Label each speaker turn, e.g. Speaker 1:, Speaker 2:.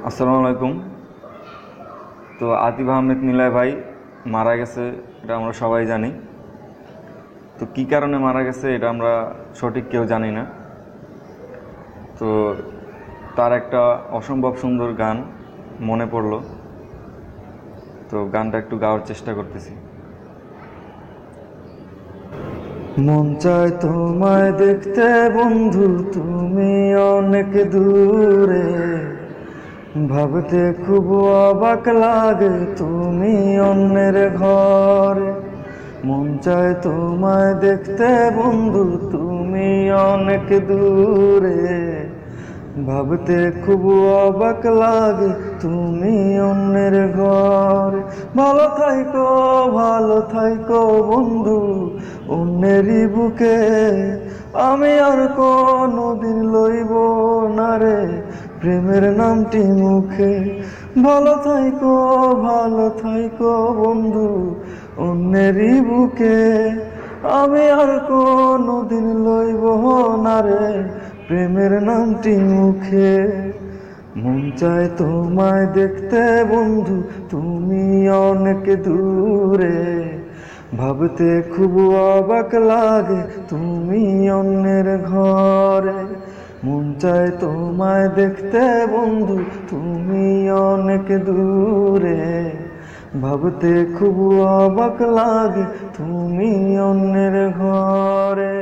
Speaker 1: আসসালামু আলাইকুম। তো আতিফ আহমেদ নিলয় ভাই মারা গেছে, এটা আমরা সবাই জানি। তো কি কারণে মারা গেছে এটা আমরা সঠিক কেউ জানি না। তো তার একটা অসম্ভব সুন্দর গান মনে পড়লো, তো গানটা একটু গাওয়ার চেষ্টা করতেছি। মন চায় তোমায় দেখতে বন্ধু, তুমি অনেক দূরে, ভাবতে খুব অবাক লাগে তুমি অন্যের ঘরে। মন চায় তোমায় দেখতে বন্ধু, তুমি অনেক দূরে, ভাবতে খুব অবাক লাগে তুমি অন্যের ঘরে। ভালো থাইকো বন্ধু অন্যেরই বুকে, আমি আর কোনোদিন লইব না রে প্রেমের নামটি মুখে। ভালো থাইকো বন্ধু অন্যেরই বুকে, আমি আর কোনোদিন লইব না রে প্রেমের নামটি মুখে। মন চায় তোমায় দেখতে বন্ধু, তুমি অনেক দূরে, ভাবতে খুব অবাক লাগে তুমি অন্যের ঘরে। মন চায় তোমায় দেখতে বন্ধু, তুমি অনেক দূরে, ভাবতে খুব অবাক লাগে তুমি অন্যের ঘরে।